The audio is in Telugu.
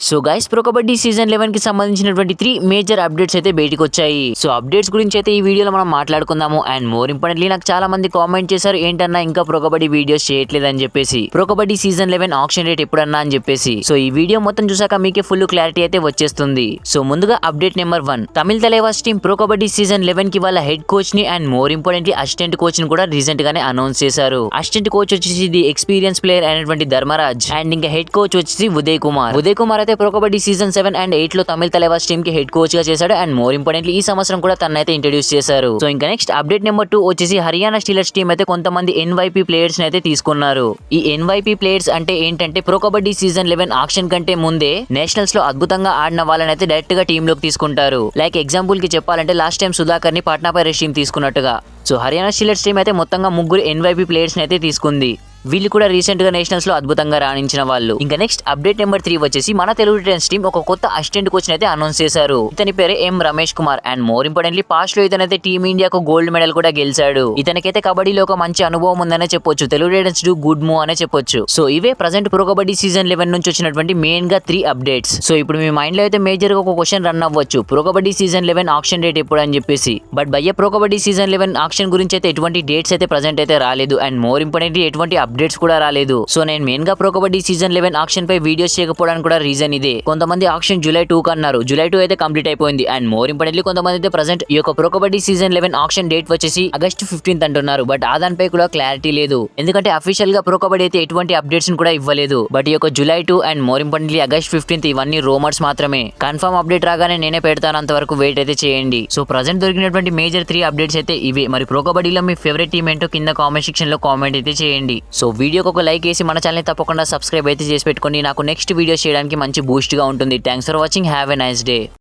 So guys pro kabaddi season 11 కి సంబంధించినటువంటి 3 మేజర్ అప్డేట్స్ అయితే బయటకు వచ్చాయి. సో అప్డేట్స్ గురించి అయితే ఈ వీడియోలో మనం మాట్లాడుకుందాము. అండ్ మోర్ ఇంపార్టెంట్లీ నాకు చాలా మంది కామెంట్ చేశారు ఏంటన్నా ఇంకా ప్రో కబడ్డీ వీడియోస్ చేయట్లేదు అని చెప్పేసి, pro kabaddi season 11 auction rate ఎప్పుడన్నా అని చెప్పేసి. సో ఈ వీడియో మొత్తం చూసాక మీకే ఫుల్ క్లారిటీ అయితే వచ్చేస్తుంది. సో ముందుగా update number 1, Tamil Thalaivas team pro kabaddi season 11 కి వాళ్ళ హెడ్ కోచ్ ని and more importantly assistant coach ని కూడా రీసెంట్ గానే అనౌన్స్ చేశారు. అసిస్టెంట్ కోచ్ వచ్చేసి ది ఎక్స్పీరియన్స్ ప్లేయర్ అయినటువంటి ధర్మరాజ్ అండ్ ఇంకా హెడ్ కోచ్ వచ్చేసి ఉదయ్ కుమార్ అయితే ప్రో కబడ్డీ సీజన్ 7 అండ్ 8 లో తమిళ తలైవాస్ టీం కి హెడ్ కోచ్ గా చేశాడు. అండ్ మోర్ ఇంపార్టెంట్లీ ఈ సంవత్సరం కూడా తనైతే ఇంట్రడ్యూస్ చేశారు. సో ఇంకా నెక్స్ట్ అప్డేట్ నెంబర్ 2 వచ్చేసి హర్యానా స్టీలర్స్ టీం అయితే కొంతమంది ఎన్వైపీ ప్లేయర్స్ అయితే తీసుకున్నారు. ఈ ఎన్వైపీ ప్లేయర్స్ అంటే ఏంటంటే ప్రో కబడ్డీ సీజన్ 11 ఆక్షన్ కంటే ముందే నేషనల్స్ లో అద్భుతంగా ఆడిన వాళ్ళని అయితే డైరెక్ట్ గా టీమ్ లోకి తీసుకుంటారు. లైక్ ఎగ్జాంపుల్ కి చెప్పాలంటే లాస్ట్ టైం సుధాకర్ ని పాట్నా పైరేట్స్ టీం తీసుకున్నట్టుగా. సో హర్యానా స్టీలర్స్ టీం అయితే మొత్తంగా 3 ఎన్వైపీ ప్లేయర్స్ అయితే తీసుకుంది. వీళ్ళు కూడా రీసెంట్ గా నేషనల్స్ లో అద్భుతంగా రాణించిన వాళ్ళు. ఇంకా నెక్స్ట్ అప్డేట్ నెంబర్ 3 వచ్చేసి మన తెలుగు టైటన్స్ టీం ఒక కొత్త అసిస్టెంట్ కోచ్ అయితే అనౌన్స్ చేశారు. ఇతని పేరే M Ramesh Kumar. And more importantly past లో ఇతనైతే టీమ్ ఇండియాకు గోల్డ్ మెడల్ కూడా గెలిచాడు. ఇతనికైతే కబడ్డీలో ఒక మంచి అనుభవం ఉందనే చెప్పొచ్చు. Telugu Titans do good move అనే చెప్పొచ్చు. సో ఇవే ప్రజెంట్ ప్రో కబడ్డీ సీజన్ 11 నుంచి వచ్చినటువంటి మెయిన్ గా 3 అప్డేట్స్. సో ఇప్పుడు మీ మైండ్ లో అయితే మేజర్ గా ఒక క్వశ్చన్ రన్ అవ్వచ్చు, pro kabaddi season 11 auction date ఎప్పుడు అని చెప్పేసి. బట్ భయ్య ప్రో కబడ్డీ సీజన్ 11 ఆక్షన్ గురించి అయితే ఎటువంటి డేట్స్ అయితే ప్రజెంట్ అయితే రాలేదు. అండ్ మోర్ ఇంపార్టెంట్లీ ఎటువంటి అప్డేట్స్ కూడా రాలేదు. సో నేను మెయిన్ గా ప్రో కబడ్డీ సీజన్ 11 ఆక్షన్ పై వీడియోస్ చేయకపోవడానికి కూడా రీజన్ ఇదే. కొంతమంది ఆక్షన్ జూలై 2 కన్నారు, జూలై 2 అయితే కంప్లీట్ అయిపోయింది. అండ్ మోర్ ఇంపార్టెంట్లీ కొంతమంది అయితే ప్రజెంట్ ఈ యొక్క pro kabaddi season 11 auction date వచ్చేసి ఆగస్ట్ 15 అంటున్నారు. బట్ ఆ దానిపై కూడా క్లారిటీ లేదు, ఎందుకంటే అఫీషియల్ గా ప్రో కబడ్డీ అయితే ఎటువంటి అప్డేట్స్ కూడా ఇవ్వలేదు. బట్ ఈ యొక్క July 2 and more importantly August 15 ఇవన్నీ రూమర్స్ మాత్రమే. కన్ఫర్మ్ అప్డేట్ రాగానే నేనే పెడతాను, అంతవరకు వెయిట్ అయితే చేయండి. సో ప్రజెంట్ దొరికినటువంటి మేజర్ 3 అప్డేట్స్ అయితే ఇవే. మరి ప్రో కబడ్డీలో మీ ఫేవరెట్ టీం ఏంటో కింద కామెంట్ సెక్షన్ లో కామెంట్ అయితే చేయండి. సో వీడియోకి ఒక లైక్ వేసి మన ఛానల్ తప్పకుండా సబ్స్క్రైబ్ అయితే చేసి పెట్టుకోండి. నాకు నెక్స్ట్ వీడియోస్ చేయడానికి మంచి బూస్ట్ గా ఉంటుంది. Thanks for watching. Have a nice day.